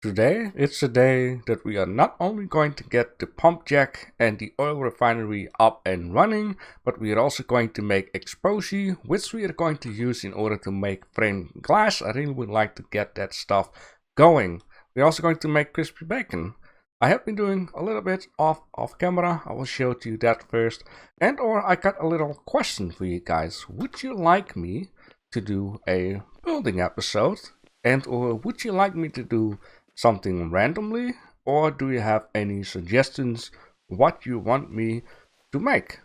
Today, it's a day that we are not only going to get the pump jack and the oil refinery up and running, but we are also going to make Epoxy, which we are going to use in order to make frame glass. I really would like to get that stuff going. We're also going to make crispy bacon. I have been doing a little bit off camera. I will show you that first. Or I got a little question for you guys. Would you like me to do a building episode? Or would you like me to do something randomly, or do you have any suggestions what you want me to make?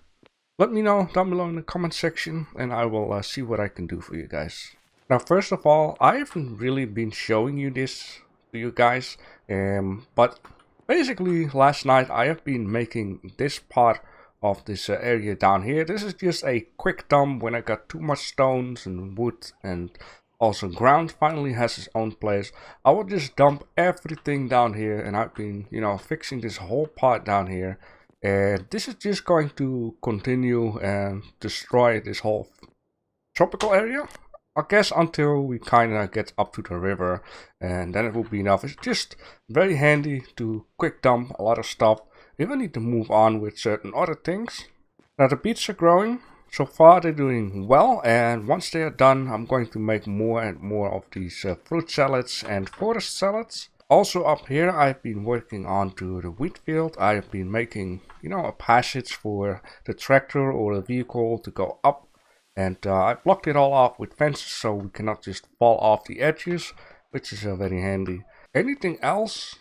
Let me know down below in the comment section and I will see what I can do for you guys. Now first of all, I haven't really been showing you this to you guys, but basically last night I have been making this part of this area down here. This is just a quick dump when I got too much stones and wood and also ground finally has its own place. I will just dump everything down here, and I've been, fixing this whole part down here. And this is just going to continue and destroy this whole tropical area, I guess, until we kind of get up to the river, and then it will be enough. It's just very handy to quick dump a lot of stuff if I need to move on with certain other things. Now the beets are growing. So far they're doing well, and once they are done, I'm going to make more and more of these fruit salads and forest salads. Also up here, I've been working on to the wheat field. I've been making, a passage for the tractor or the vehicle to go up. And I blocked it all off with fences so we cannot just fall off the edges, which is very handy. Anything else?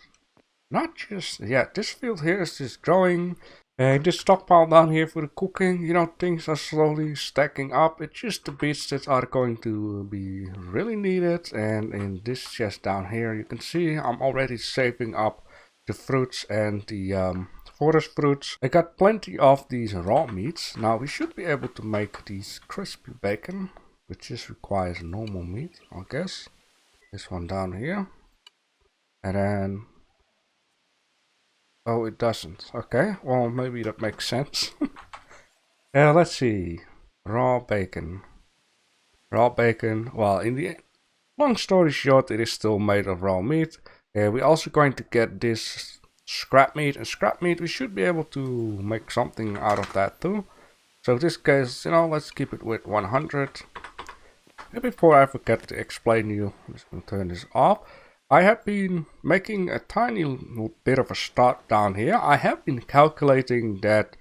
Not just, this field here is just growing. This stockpile down here for the cooking, things are slowly stacking up. It's just the bits that are going to be really needed. And in this chest down here, you can see I'm already saving up the fruits and the forest fruits. I got plenty of these raw meats. Now we should be able to make these crispy bacon, which just requires normal meat, I guess. This one down here. And then... oh, it doesn't. Okay, well, maybe that makes sense. Let's see. Raw bacon. Raw bacon. Well, in the long story short, it is still made of raw meat. We're also going to get this scrap meat. And scrap meat, we should be able to make something out of that too. So in this case, let's keep it with 100. And before I forget to explain to you, I'm just going to turn this off. I have been making a tiny little bit of a start down here. I have been calculating that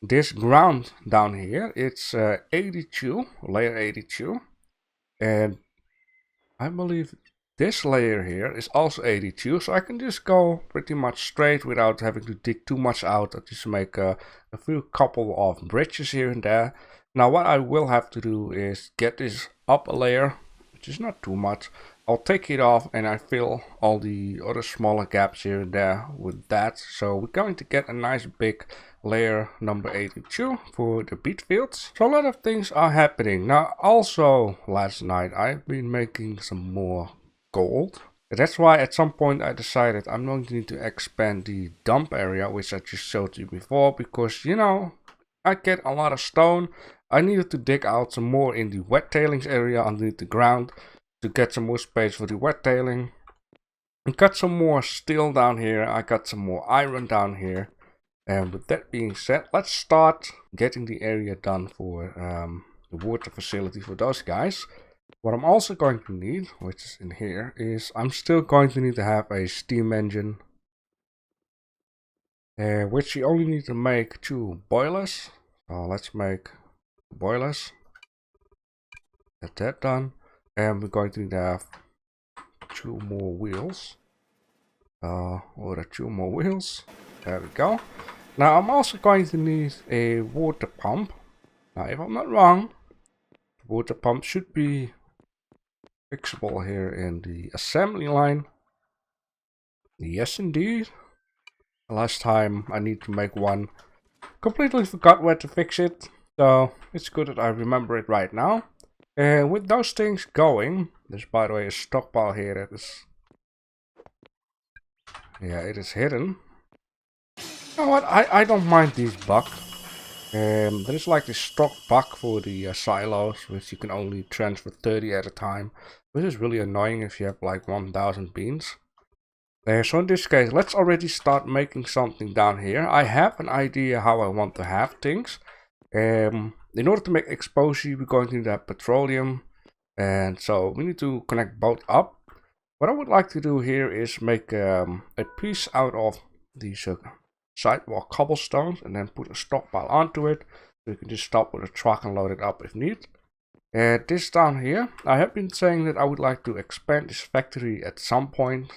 this ground down here, it's 82, layer 82. And I believe this layer here is also 82. So I can just go pretty much straight without having to dig too much out. I just make a few couple of bridges here and there. Now what I will have to do is get this up a layer, which is not too much. I'll take it off and I fill all the other smaller gaps here and there with that. So we're going to get a nice big layer number 82 for the beet fields. So a lot of things are happening. Now also last night I've been making some more gold. That's why at some point I decided I'm going to need to expand the dump area, which I just showed you before, because I get a lot of stone. I needed to dig out some more in the wet tailings area underneath the ground to get some more space for the wet tailing. I got some more steel down here. I got some more iron down here. And with that being said, let's start getting the area done for the water facility for those guys. What I'm also going to need, which is in here, is I'm still going to need to have a steam engine. Which you only need to make 2 boilers. So let's make boilers. Get that done. And we're going to need to have 2 more wheels. Or 2 more wheels. There we go. Now I'm also going to need a water pump. Now if I'm not wrong, the water pump should be fixable here in the assembly line. Yes indeed. Last time I need to make one. Completely forgot where to fix it. So it's good that I remember it right now. And with those things going, there's by the way a stockpile here that is, it is hidden. You know what, I don't mind these buck. There's like this stock buck for the silos, which you can only transfer 30 at a time, which is really annoying if you have like 1000 beans. So in this case, let's already start making something down here. I have an idea how I want to have things. In order to make Epoxy, we're going to need that petroleum. And so we need to connect both up. What I would like to do here is make a piece out of these sidewalk cobblestones and then put a stockpile onto it. So you can just stop with a truck and load it up if need. And this down here, I have been saying that I would like to expand this factory at some point.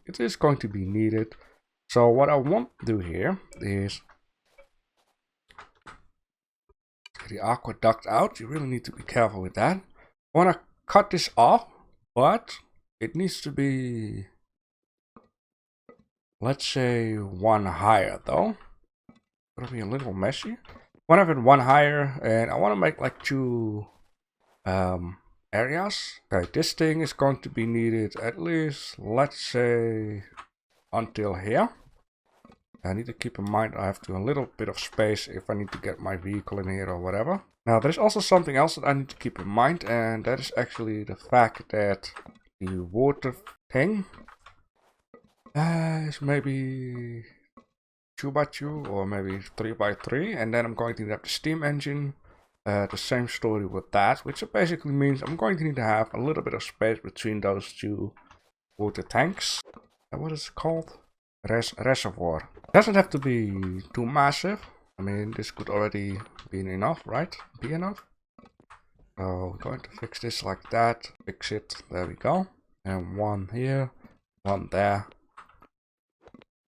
It is going to be needed. So what I want to do here is get the aqueduct out. You really need to be careful with that. I want to cut this off, but it needs to be, let's say, one higher though. It'll be a little messy. I want to have it one higher, and I want to make like two areas. Okay, this thing is going to be needed at least, let's say, until here. I need to keep in mind I have to a little bit of space if I need to get my vehicle in here or whatever. Now there's also something else that I need to keep in mind, and that is actually the fact that the water thing is maybe 2x2 or maybe 3x3, and then I'm going to need the steam engine. The same story with that, which basically means I'm going to need to have a little bit of space between those two water tanks. What is it called? Reservoir. Doesn't have to be too massive. I mean, this could already be enough, right? Be enough. So we're going to fix this like that. Fix it. There we go. And one here, one there.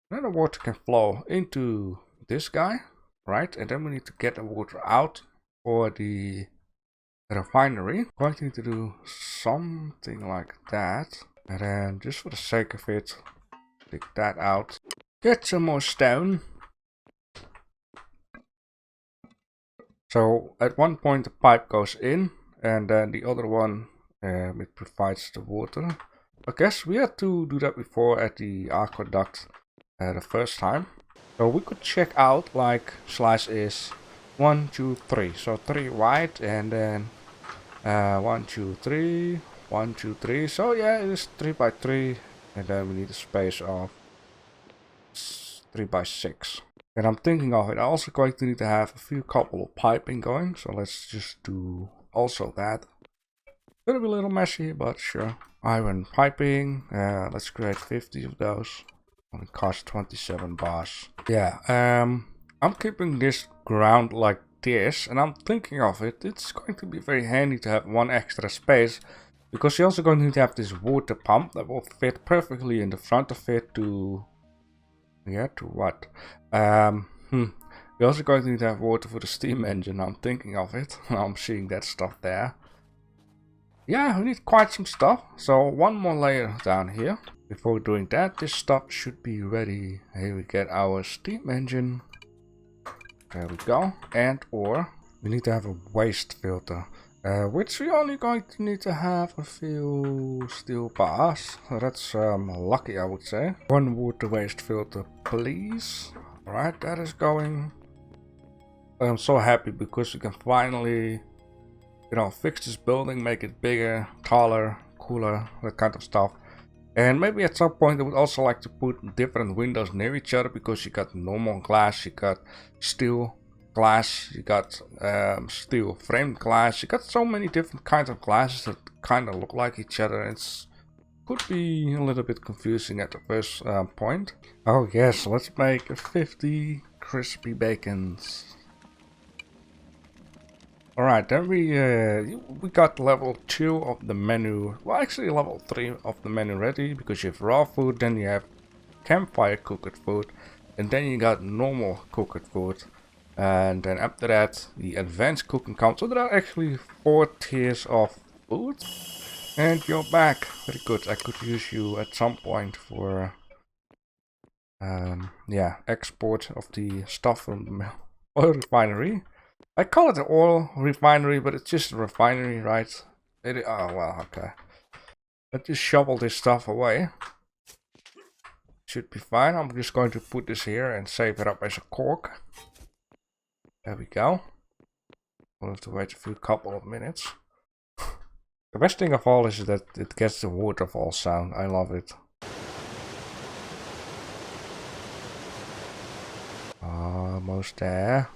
Then the water can flow into this guy, right? And then we need to get the water out for the refinery. I'm going to need to do something like that. And then just for the sake of it, take that out. Get some more stone. So at one point the pipe goes in, and then the other one it provides the water. I guess we had to do that before at the aqueduct the first time. So we could check out like slice is 1, 2, 3. So 3 wide, and then 1, 2, 3, 1, 2, 3. So yeah, it is 3x3, and then we need a space of 3x6. And I'm thinking of it. I'm also going to need to have a few couple of piping going. So let's just do also that. Gonna be a little messy, but sure. Iron piping. Let's create 50 of those. Only cost 27 bars. Yeah. I'm keeping this ground like this, and I'm thinking of it. It's going to be very handy to have one extra space, because you're also going to need to have this water pump that will fit perfectly in the front of it to. Yeah, to what? We're also going to need to have water for the steam engine. I'm thinking of it. I'm seeing that stuff there. Yeah, we need quite some stuff. So one more layer down here. Before doing that, this stuff should be ready. Here we get our steam engine. There we go. And or we need to have a waste filter. Which we're only going to need to have a few steel bars. So that's lucky, I would say. One water waste filter, please. Alright, that is going. I'm so happy because we can finally, you know, fix this building, make it bigger, taller, cooler, that kind of stuff. And maybe at some point I would also like to put different windows near each other, because you got normal glass, you got steel glass, you got steel framed glass, you got so many different kinds of glasses that kind of look like each other. It's could be a little bit confusing at the first point. Oh yes, let's make 50 crispy bacons. Alright, then we got level 2 of the menu, well actually level 3 of the menu ready, because you have raw food, then you have campfire cooked food, and then you got normal cooked food. And then after that, the advanced cooking comes. So there are actually 4 tiers of food. And you're back. Very good. I could use you at some point for yeah, export of the stuff from the oil refinery. I call it an oil refinery, but it's just a refinery, right? Oh well, okay. Let's just shovel this stuff away. Should be fine. I'm just going to put this here and save it up as a cork. There we go. We'll have to wait a few couple of minutes. The best thing of all is that it gets the waterfall sound. I love it. almost there.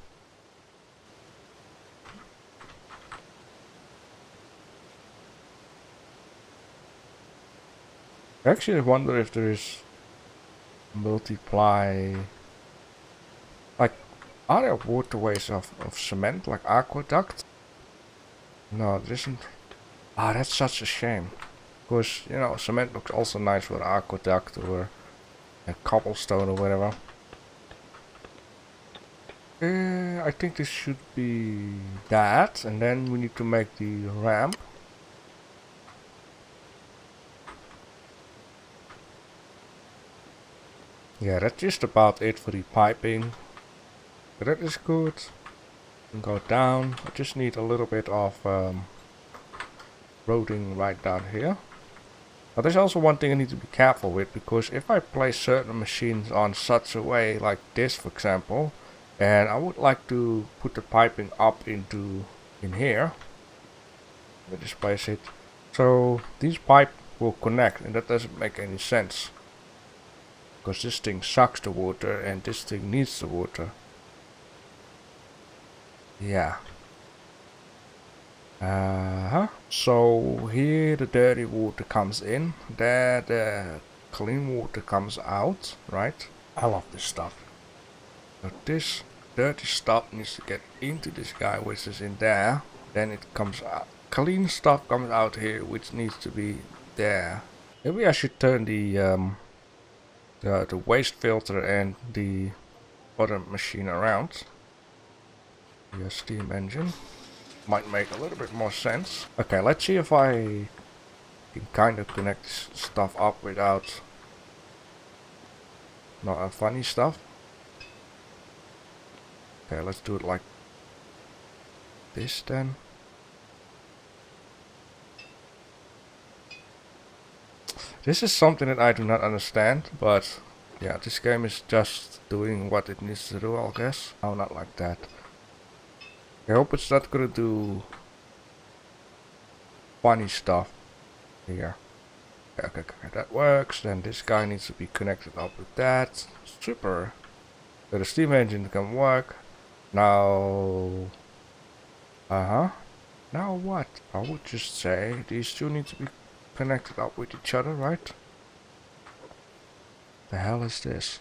Actually, I wonder if there is multiply. Like, are there waterways of cement, like aqueduct? No, there isn't. Ah, that's such a shame. Because, you know, cement looks also nice for aqueduct or a cobblestone or whatever. I think this should be that, and then we need to make the ramp. Yeah, that's just about it for the piping. That is good. And go down. I just need a little bit of roading right down here. But there's also one thing I need to be careful with, because if I place certain machines on such a way, like this for example, and I would like to put the piping up in here. Let me just place it. So these pipe will connect, and that doesn't make any sense. Because this thing sucks the water and this thing needs the water. Yeah. So here the dirty water comes in, there the clean water comes out, right? I love this stuff. So this dirty stuff needs to get into this guy, which is in there. Then it comes out. Clean stuff comes out here, which needs to be there. Maybe I should turn the waste filter and the other machine around. The steam engine might make a little bit more sense. Okay, let's see if I can kind of connect this stuff up without not funny stuff. Okay, let's do it like this then. This is something that I do not understand, but yeah, this game is just doing what it needs to do, I guess. Oh, not like that. I hope it's not gonna do funny stuff here. Okay, that works. Then this guy needs to be connected up with that. Super. So the steam engine can work. Now... Now what? I would just say these two need to be connected up with each other, right? The hell is this?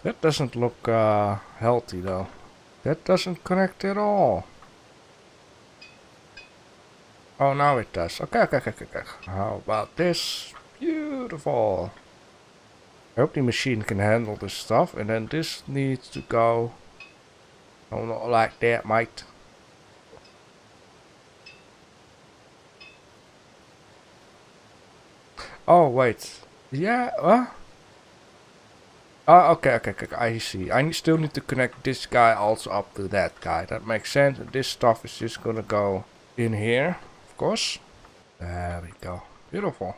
That doesn't look healthy though. That doesn't connect at all. Oh, now it does. Okay. How about this? Beautiful. I hope the machine can handle this stuff. And then this needs to go. Oh, not like that, mate. Oh, wait. Yeah, okay, I see. I still need to connect this guy also up to that guy. That makes sense. And this stuff is just gonna go in here, of course. There we go. Beautiful.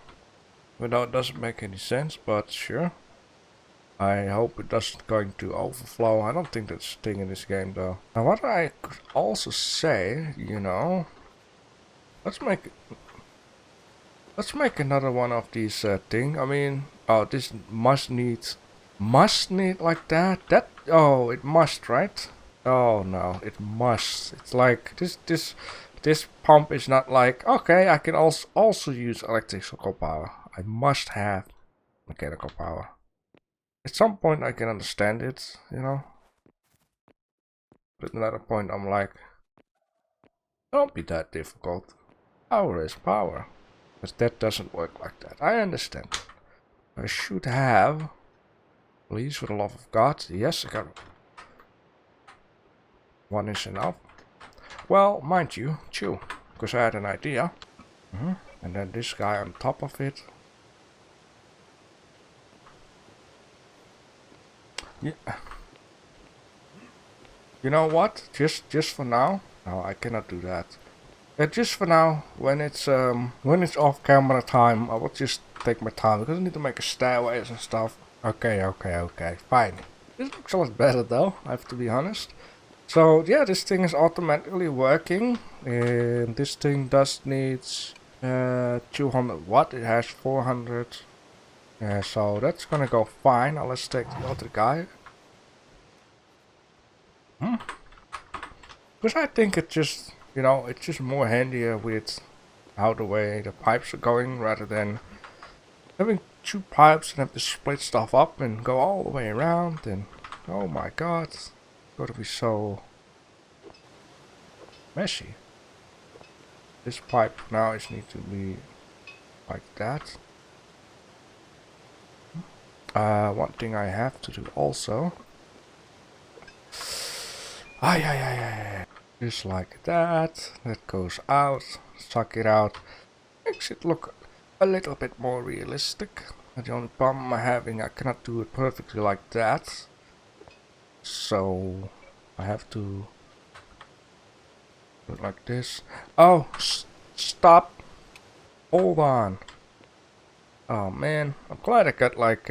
Even though it doesn't make any sense, but sure. I hope it doesn't going to overflow. I don't think that's a thing in this game though. Now what I could also say, you know, let's make another one of these thing. I mean, oh, this must need like that. Oh, it must, right? Oh no, it must. It's like this pump is not like, okay, I can also use electrical power. I must have mechanical power. At some point I can understand it, you know. But at another point I'm like, don't be that difficult. Power is power. But that doesn't work like that. I understand. I should have, please, for the love of God. Yes, I got it. One is enough. Well, mind you, chew, because I had an idea. And then this guy on top of it. Yeah. You know what? Just for now. No, I cannot do that. Just for now, when it's off camera time, I will just take my time because I need to make a stairways and stuff. Okay, fine. This looks a lot better though, I have to be honest. So yeah, this thing is automatically working, and this thing does need 200 watt. It has 400. Yeah, so that's gonna go fine. Now let's take the other guy. Because I think it just, you know, it's just more handier with how the way the pipes are going rather than having two pipes and have to split stuff up and go all the way around. And oh my god, it's gotta be so messy. This pipe now is need to be like that. One thing I have to do also. Just like that. That goes out. Suck it out. Makes it look a little bit more realistic. And the only problem I'm having, I cannot do it perfectly like that. So I have to do it like this. Oh, stop. Hold on. Oh man, I'm glad I got like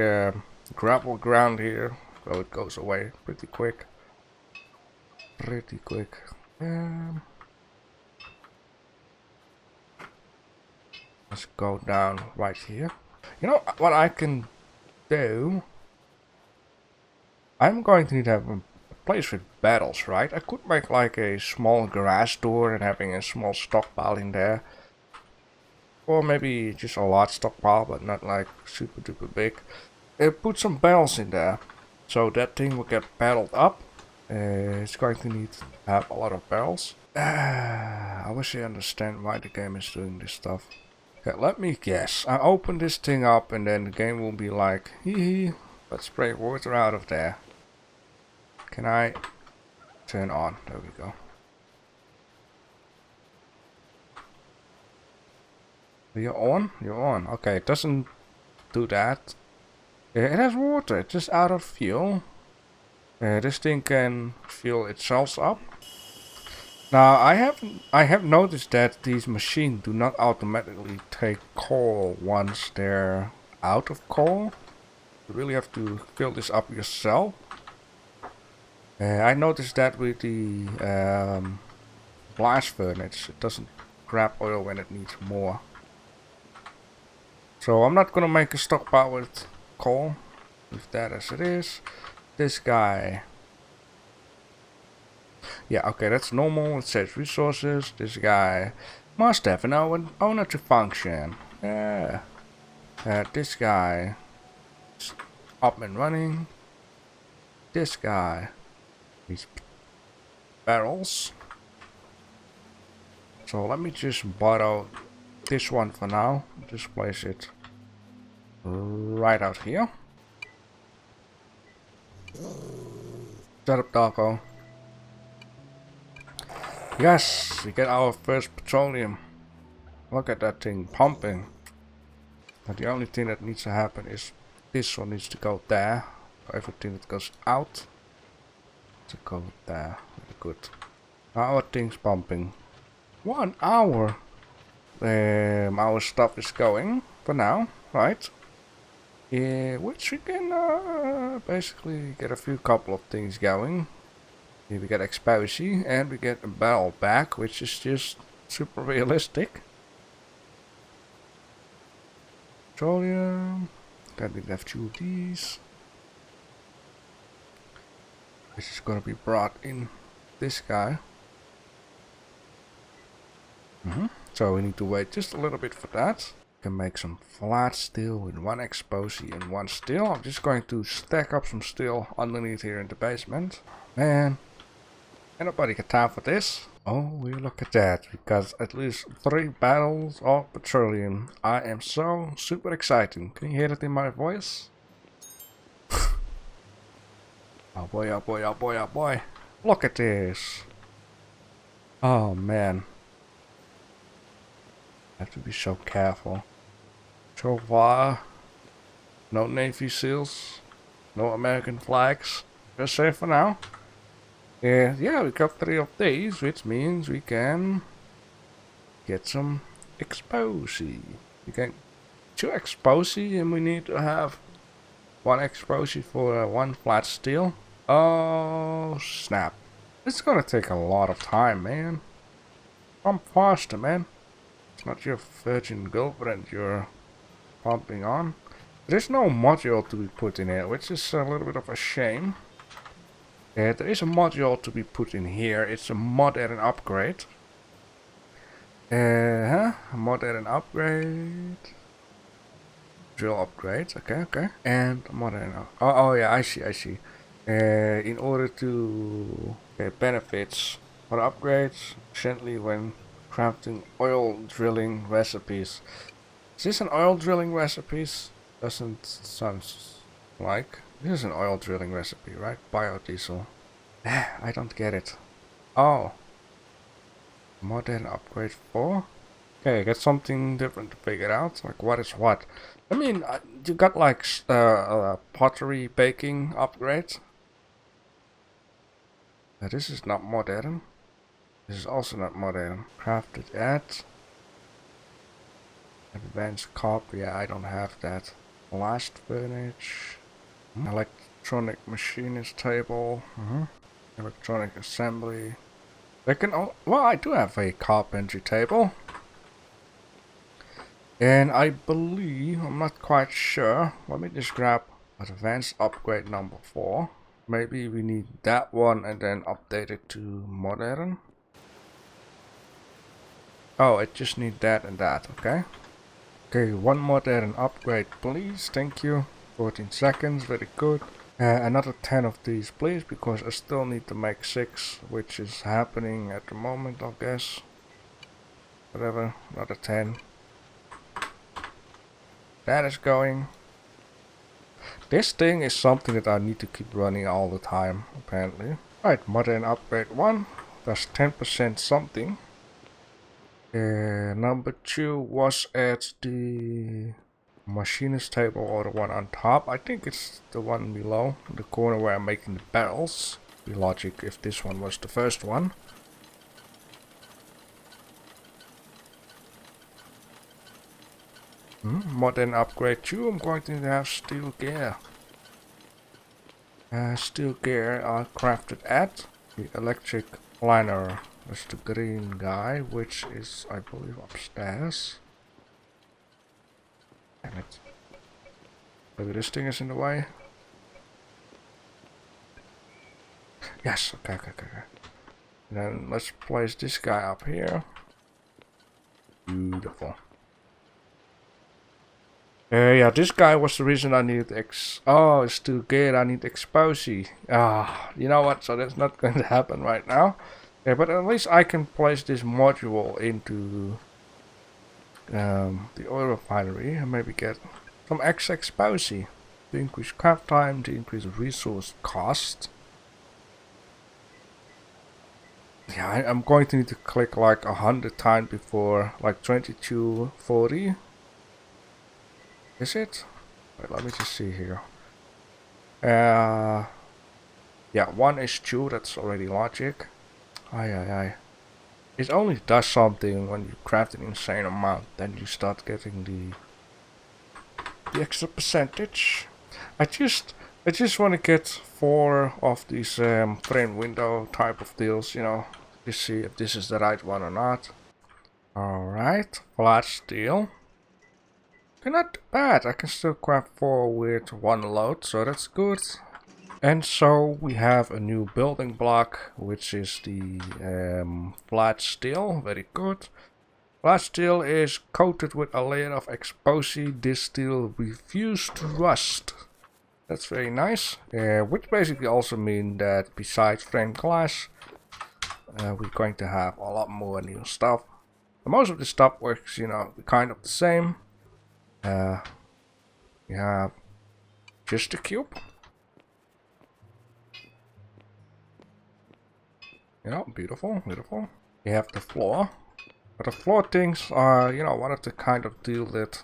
gravel ground here, so it goes away pretty quick. Let's go down right here. You know what I can do? I'm going to need to have a place with barrels, right? I could make like a small garage door and having a small stockpile in there. Or maybe just a large stockpile, but not like super duper big. Put some barrels in there. So that thing will get barreled up. It's going to need to have a lot of barrels. I wish I understand why the game is doing this stuff. Okay, let me guess. I open this thing up and then the game will be like, hee, let's spray water out of there. Can I turn on? There we go. You're on? You're on. Okay, it doesn't do that. It has water, it's just out of fuel. This thing can fill itself up. Now I have noticed that these machines do not automatically take coal once they're out of coal. You really have to fill this up yourself. I noticed that with the blast furnace, it doesn't grab oil when it needs more. So I'm not gonna make a stockpile with coal. Leave that as it is. This guy. Yeah, okay, that's normal. It says resources. This guy must have an owner to function. Yeah. This guy is up and running. This guy needs barrels. So let me just borrow this one for now. Just place it right out here. Shut up, doggo. Yes, we get our first petroleum. Look at that thing pumping. But the only thing that needs to happen is this one needs to go there. Everything that goes out to go there. Very good. Now our thing's pumping. 1 hour. Our stuff is going for now, right? Yeah, which we can basically get a couple of things going. Here we get Epoxy and we get a barrel back, which is just super realistic. Petroleum. Then we have 2 of these. This is gonna be brought in this guy. So we need to wait just a little bit for that. Can make some flat steel with 1 Epoxy and 1 steel. I'm just going to stack up some steel underneath here in the basement. Man, ain't nobody got time for this. Oh, we look at that. We got at least 3 barrels of petroleum. I am so super excited. Can you hear it in my voice? Oh boy, oh boy, oh boy, oh boy. Look at this. Oh man. I have to be so careful. So far, no Navy SEALs, no American flags. Just safe for now. Yeah, we got 3 of these, which means we can get some Epoxy. We can 2 Epoxy, and we need to have 1 Epoxy for 1 flat steel. Oh snap! It's gonna take a lot of time, man. Pump faster, man. It's not your virgin girlfriend you're pumping on. There's no module to be put in here, which is a little bit of a shame. There is a module to be put in here. It's a mod and an upgrade. Mod and an upgrade. Drill upgrade. Okay. And mod and oh yeah, I see. In order to get benefits for upgrades, gently when crafting oil drilling recipes. Is this an oil drilling recipes? Doesn't sound like. This is an oil drilling recipe, right? Biodiesel. I don't get it. Oh. Modern upgrade 4? Okay, I got something different to figure out. Like, what is what? I mean, you got like pottery baking upgrade. This is not modern. This is also not modern. Crafted at. Advanced cop. Yeah, I don't have that. Blast furniture. Electronic machinist table. Electronic assembly. They can well, I do have a carpentry table. And I believe, I'm not quite sure. Let me just grab advanced upgrade number 4. Maybe we need that one and then update it to modern. Oh, it just needs that and that, okay. Okay, one modern upgrade please, thank you. 14 seconds, very good. Another 10 of these please, because I still need to make 6, which is happening at the moment, I guess. Whatever, another 10. That is going. This thing is something that I need to keep running all the time, apparently. Right, modern upgrade 1. That's 10% something. Number 2 was at the machinist table or the one on top. I think it's the one below, in the corner where I'm making the barrels. Be logic if this one was the first one. Modern upgrade 2, I'm going to have steel gear. Steel gear are crafted at the electric liner. That's the green guy, which is, I believe, upstairs. Damn it. Maybe this thing is in the way. Yes, okay. Then let's place this guy up here. Beautiful. Yeah, this guy was the reason I needed oh, it's too good, I need Epoxy. You know what, so that's not going to happen right now. Yeah, but at least I can place this module into the oil refinery and maybe get some extra Epoxy to increase craft time, to increase resource cost. Yeah, I'm going to need to click like 100 times before, like 2240. Is it? Wait, let me just see here. Yeah, 1 is 2, that's already logic. It only does something when you craft an insane amount, then you start getting the extra percentage. I just want to get 4 of these frame window type of deals, you know, to see if this is the right one or not. Alright, flat steel. Okay, not bad. I can still craft 4 with 1 load, so that's good. And so we have a new building block, which is the flat steel. Very good. Flat steel is coated with a layer of Epoxy. This steel refuses to rust. That's very nice. Which basically also means that besides frame glass, we're going to have a lot more new stuff. Most of the stuff works, you know, kind of the same. We have just a cube. Yeah, beautiful. We have the floor. But the floor things are, you know, one of the kind of deal that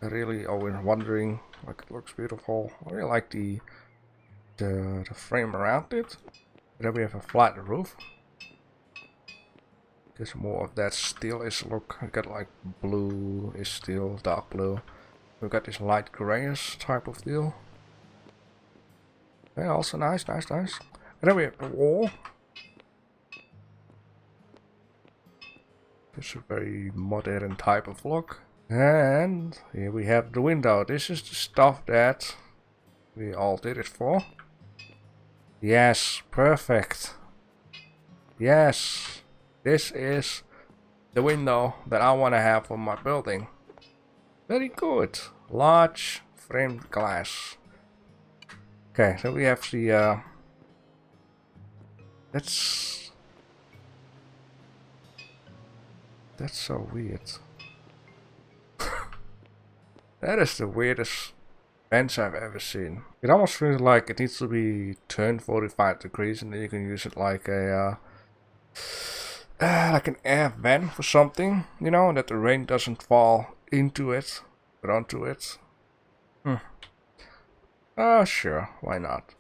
I really always wondering. Like, it looks beautiful. I really like the frame around it. Then we have a flat roof. There's more of that steelish look. I got like blue is steel, dark blue. We've got this light grayish type of deal. Yeah, also nice. And then we have the wall. It's a very modern type of look. And here we have the window. This is the stuff that we all did it for. Yes, perfect. Yes, this is the window that I want to have on my building. Very good. Large framed glass. Okay, so we have the that's so weird. That is the weirdest bench I've ever seen. It almost feels like it needs to be turned 45 degrees and then you can use it like a like an air vent for something, you know, that the rain doesn't fall into it, but onto it. Sure, why not?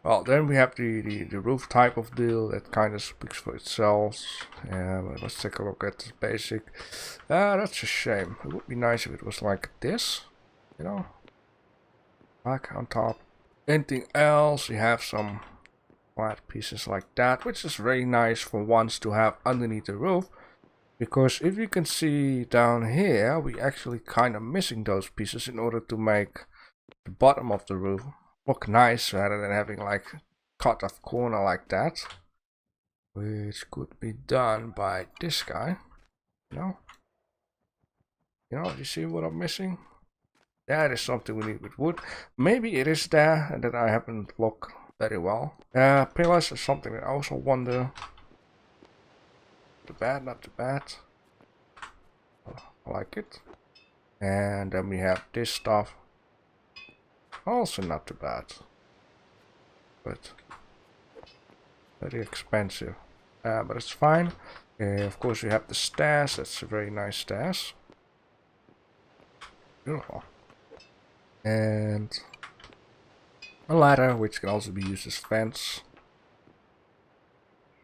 Well, then we have the roof type of deal that kind of speaks for itself. Let's take a look at the basic. That's a shame. It would be nice if it was like this, you know, black on top. Anything else? You have some flat pieces like that, which is very nice for once to have underneath the roof. Because if you can see down here, we actually kind of missing those pieces in order to make the bottom of the roof look nice rather than having like cut off corner like that, which could be done by this guy. You know, you see what I'm missing? That is something we need with wood. Maybe it is there and that I haven't looked very well. Pillars is something that I also wonder. Too bad, not too bad. I like it. And then we have this stuff. Also not too bad, but very expensive, but it's fine. Of course we have the stairs. That's a very nice stairs, beautiful, and a ladder which can also be used as fence.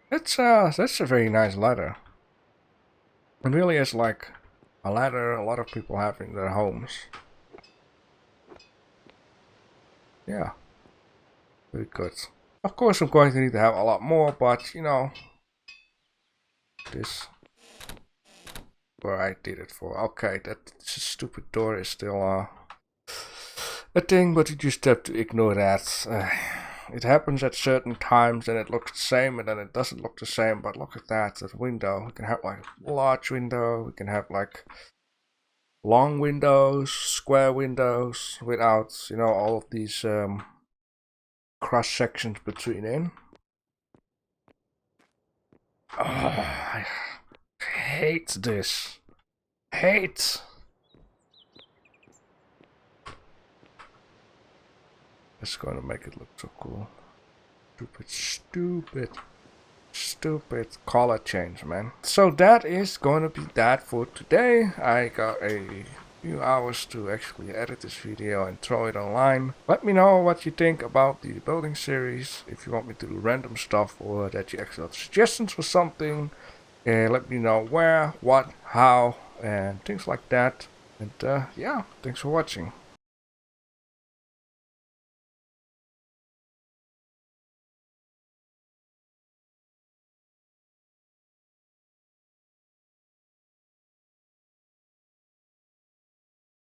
That's a very nice ladder. It really is like a ladder a lot of people have in their homes. Yeah, very good. Of course I'm going to need to have a lot more, but you know, this where I did it for. Okay, that stupid door is still a thing, but you just have to ignore that. It happens at certain times and it looks the same and then it doesn't look the same, but look at that window. We can have like a large window, we can have like long windows, square windows, without, you know, all of these cross sections between in. Oh, I hate this. Hate. It's gonna make it look so cool. Stupid color change, man. So that is going to be that for today. I got a few hours to actually edit this video and throw it online. Let me know what you think about the building series. If you want me to do random stuff or that you actually have suggestions for something, let me know where, what, how, and things like that. And yeah, thanks for watching.